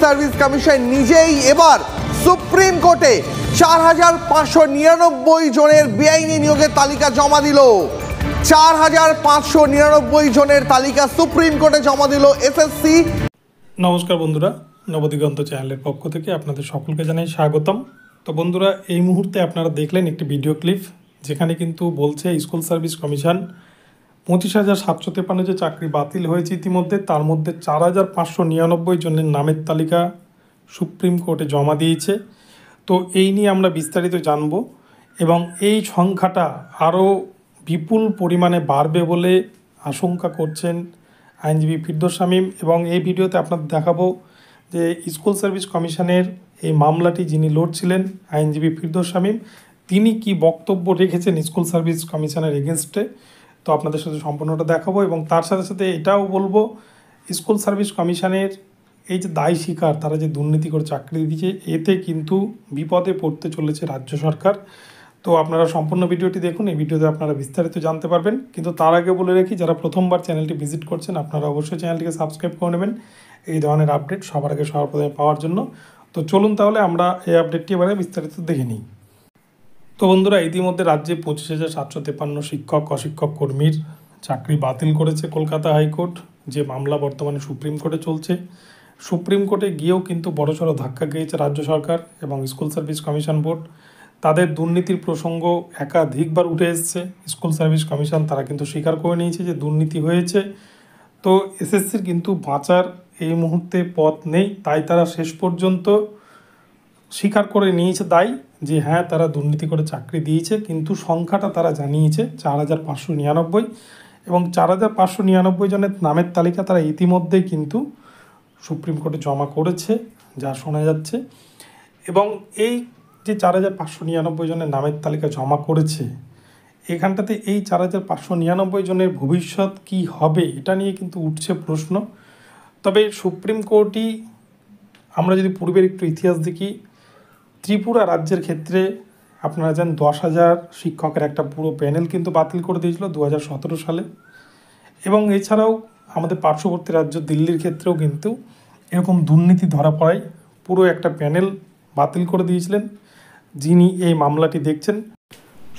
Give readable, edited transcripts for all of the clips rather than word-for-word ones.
Service commission নিজেই এবার supreme কোর্টে 4,599 জনের বেআইনি নিয়োগের তালিকা জমা দিল। 4,599 জনের তালিকা সুপ্রিম কোর্টে জমা দিল এসএসসি। নমস্কার বন্ধুরা, নবদিগন্ত চ্যানেলের পক্ষ থেকে আপনাদের সকলকে জানাই স্বাগতম। তো বন্ধুরা, এই মুহূর্তে আপনারা দেখলেন একটি ভিডিও ক্লিপ, যেখানে কিন্তু বলছে স্কুল সার্ভিস কমিশন 25,753 যে চাকরি বাতিল হয়েছে ইতিমধ্যে, তার মধ্যে 4,599 জনের নামের তালিকা সুপ্রিম কোর্টে জমা দিয়েছে। তো এই নিয়ে আমরা বিস্তারিত জানব এবং এই সংখ্যাটা আরও বিপুল পরিমাণে বাড়বে বলে আশঙ্কা করছেন আইনজীবী ফিরদৌস শামীম। এবং এই ভিডিওতে আপনাদের দেখাবো যে স্কুল সার্ভিস কমিশনের এই মামলাটি যিনি লড়ছিলেন আইনজীবী ফিরদৌস শামীম, তিনি কি বক্তব্য রেখেছেন স্কুল সার্ভিস কমিশনের এগেনস্টে। তো আপনাদের সাথে সম্পূর্ণটা দেখাবো এবং তার সাথে সাথে এটাও বলবো স্কুল সার্ভিস কমিশনের এই যে দায় স্বীকার, তারা যে দুর্নীতি করে চাকরি দিয়েছে, এতে কিন্তু বিপদে পড়তে চলেছে রাজ্য সরকার। তো আপনারা সম্পূর্ণ ভিডিওটি দেখুন, এই ভিডিওতে আপনারা বিস্তারিত জানতে পারবেন। কিন্তু তার আগে বলে রাখি, যারা প্রথমবার চ্যানেলটি ভিজিট করছেন আপনারা অবশ্যই চ্যানেলটিকে সাবস্ক্রাইব করে নেবেন এই ধরনের আপডেট সবার আগে সবার প্রথমে পাওয়ার জন্য। তো চলুন তাহলে আমরা এই আপডেটটি এবারে বিস্তারিত দেখে নিই। তো বন্ধুরা, ইতিমধ্যে রাজ্যে 25,753 শিক্ষক অশিক্ষক কর্মীর চাকরি বাতিল করেছে কলকাতা হাইকোর্ট, যে মামলা বর্তমানে সুপ্রিম কোর্টে চলছে। সুপ্রিম কোর্টে গিয়েও কিন্তু বড়সড় ধাক্কা খেয়েছে রাজ্য সরকার এবং স্কুল সার্ভিস কমিশন বোর্ড। তাদের দুর্নীতির প্রসঙ্গ একাধিকবার উঠে এসছে। স্কুল সার্ভিস কমিশন তারা কিন্তু স্বীকার করে নিয়েছে যে দুর্নীতি হয়েছে। তো এসএসসির কিন্তু বাঁচার এই মুহূর্তে পথ নেই, তাই তারা শেষ পর্যন্ত স্বীকার করে নিয়েছে দায় যে হ্যাঁ, তারা দুর্নীতি করে চাকরি দিয়েছে। কিন্তু সংখ্যাটা তারা জানিয়েছে 4,599 এবং 4,599 জনের নামের তালিকা তারা ইতিমধ্যেই কিন্তু সুপ্রিম কোর্টে জমা করেছে, যা শোনা যাচ্ছে। এবং এই যে 4,599 জনের নামের তালিকা জমা করেছে, এখানটাতে এই 4,599 জনের ভবিষ্যৎ কি হবে এটা নিয়ে কিন্তু উঠছে প্রশ্ন। তবে সুপ্রিম কোর্টই, আমরা যদি পূর্বের একটু ইতিহাস দেখি, ত্রিপুরা রাজ্যের ক্ষেত্রে আপনারা জানেন 10,000 শিক্ষকের একটা পুরো প্যানেল কিন্তু বাতিল করে দিয়েছিল 2017 সালে। এবং এছাড়াও আমাদের পার্শ্ববর্তী রাজ্য দিল্লির ক্ষেত্রেও কিন্তু এরকম দুর্নীতি ধরা পড়ায় পুরো একটা প্যানেল বাতিল করে দিয়েছিলেন। যিনি এই মামলাটি দেখছেন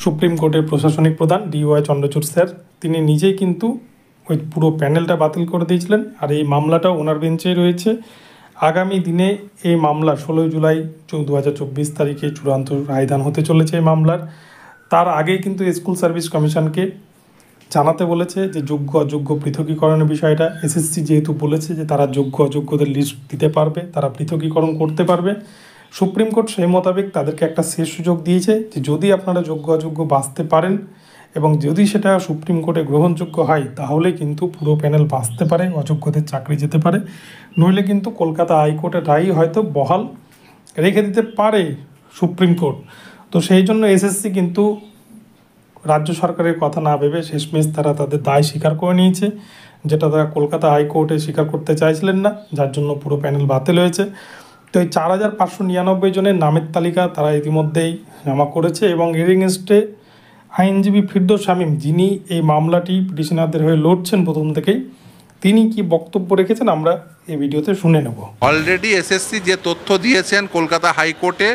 সুপ্রিম কোর্টের প্রশাসনিক প্রধান DY চন্দ্রচূড় স্যার, তিনি নিজেই কিন্তু ওই পুরো প্যানেলটা বাতিল করে দিয়েছিলেন। আর এই মামলাটাও ওনার বেঞ্চেই রয়েছে। আগামী দিনে এই মামলা 16 জুলাই 2024 তারিখে চূড়ান্ত রায়দান হতে চলেছে এই মামলার। তার আগেই কিন্তু স্কুল সার্ভিস কমিশনকে জানাতে বলেছে যে যোগ্য অযোগ্য পৃথকীকরণের বিষয়টা। এসএসসি যেহেতু বলেছে যে তারা যোগ্য অযোগ্যদের লিস্ট দিতে পারবে, তারা পৃথকীকরণ করতে পারবে, সুপ্রিম কোর্ট সেই মোতাবেক তাদেরকে একটা শেষ সুযোগ দিয়েছে যে যদি আপনারা যোগ্য অযোগ্য বাঁচতে পারেন এবং যদি সেটা সুপ্রিম কোর্টে গ্রহণযোগ্য হয়, তাহলে কিন্তু পুরো প্যানেল বাঁচতে পারে, অযোগ্যদের চাকরি যেতে পারে। নইলে কিন্তু কলকাতা হাইকোর্টের রায় হয়তো বহাল রেখে দিতে পারে সুপ্রিম কোর্ট। তো সেই জন্য এসএসসি কিন্তু রাজ্য সরকারের কথা না ভেবে শেষমেশ তারা তাদের দায় স্বীকার করে নিয়েছে, যেটা তারা কলকাতা হাইকোর্টে স্বীকার করতে চাইছিলেন না, যার জন্য পুরো প্যানেল বাতিল হয়েছে। তো এই 4,599 জনের নামের তালিকা তারা ইতিমধ্যেই জমা করেছে এবং এর এগেইনস্টে আইনজীবী ফিরদৌস শামীম, যিনি এই মামলাটি পিটিশনারদের হয়ে লড়ছেন প্রথম থেকেই, তিনি কি বক্তব্য রেখেছেন আমরা এই ভিডিওতে শুনে নেব। অলরেডি এসএসসি যে তথ্য দিয়েছেন কলকাতা হাইকোর্টে,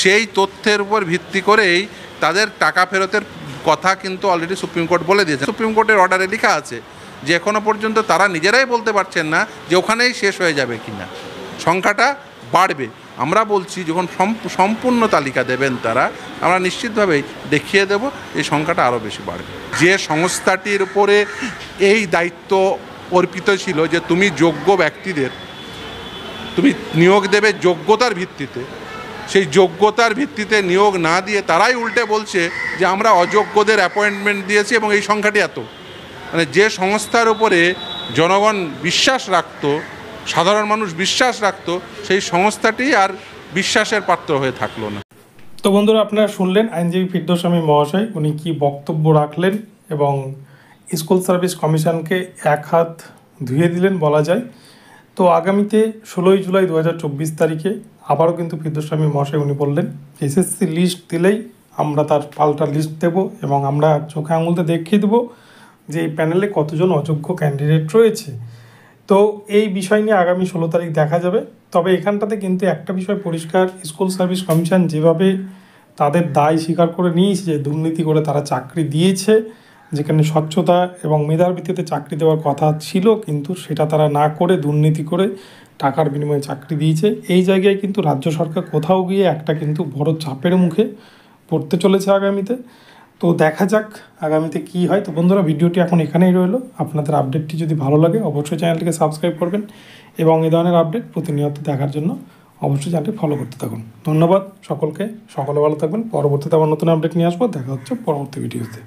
সেই তথ্যের উপর ভিত্তি করেই তাদের টাকা ফেরতের কথা কিন্তু অলরেডি সুপ্রিম কোর্ট বলে দিয়েছে। সুপ্রিম কোর্টের অর্ডারে লেখা আছে যে এখনও পর্যন্ত তারা নিজেরাই বলতে পারছেন না যে ওখানেই শেষ হয়ে যাবে কিনা, সংখ্যাটা বাড়বে। আমরা বলছি যখন সম্পূর্ণ তালিকা দেবেন তারা, আমরা নিশ্চিতভাবেই দেখিয়ে দেব এই সংখ্যাটা আরও বেশি বাড়বে। যে সংস্থাটির উপরে এই দায়িত্ব অর্পিত ছিল যে তুমি যোগ্য ব্যক্তিদের তুমি নিয়োগ দেবে যোগ্যতার ভিত্তিতে, সেই যোগ্যতার ভিত্তিতে নিয়োগ না দিয়ে তারাই উল্টে বলছে যে আমরা অযোগ্যদের অ্যাপয়েন্টমেন্ট দিয়েছি এবং এই সংখ্যাটি এত। মানে যে সংস্থার উপরে জনগণ বিশ্বাস রাখত, সাধারণ মানুষ বিশ্বাস রাখত, সেই সংস্থাটি আর বিশ্বাসের পাত্র হয়ে থাকলো না। তো বন্ধুরা, আপনারা শুনলেন আইনজীবী ফিরদৌস শামীম মহাশয় উনি কি বক্তব্য রাখলেন এবং স্কুল সার্ভিস কমিশনকে এক হাত ধুয়ে দিলেন বলা যায়। তো আগামীতে 16 জুলাই 2024 তারিখে আবারও কিন্তু ফিরদৌস শামীম মহাশয় উনি বললেন এসএসসি লিস্ট দিলেই আমরা তার পাল্টা লিস্ট দেব এবং আমরা চোখে আঙুলতে দেখিয়ে দেবো যে এই প্যানেলে কতজন অযোগ্য ক্যান্ডিডেট রয়েছে। তো এই বিষয় নিয়ে আগামী 16 তারিখ দেখা যাবে। তবে এখানটাতে কিন্তু একটা বিষয় পরিষ্কার, স্কুল সার্ভিস কমিশন যেভাবে তাদের দায় স্বীকার করে নিয়েছে যে দুর্নীতি করে তারা চাকরি দিয়েছে, যেখানে স্বচ্ছতা এবং মেধার ভিত্তিতে চাকরি দেওয়ার কথা ছিল কিন্তু সেটা তারা না করে দুর্নীতি করে টাকার বিনিময়ে চাকরি দিয়েছে, এই জায়গায় কিন্তু রাজ্য সরকার কোথাও গিয়ে একটা কিন্তু বড় চাপের মুখে পড়তে চলেছে আগামীতে। তো দেখা যাক আগামীতে কি হয়। তো বন্ধুরা, ভিডিওটি এখন এখানেই রইলো। আপনাদের আপডেটটি যদি ভালো লাগে অবশ্যই চ্যানেলটিকে সাবস্ক্রাইব করবেন এবং এই ধরনের আপডেট প্রতিনিয়ত দেখার জন্য অবশ্যই চ্যানেলটি ফলো করতে থাকুন। ধন্যবাদ সকলকে, সকলে ভালো থাকবেন। পরবর্তীতে আবার নতুন আপডেট নিয়ে আসবো। দেখা হচ্ছে পরবর্তী ভিডিওতে।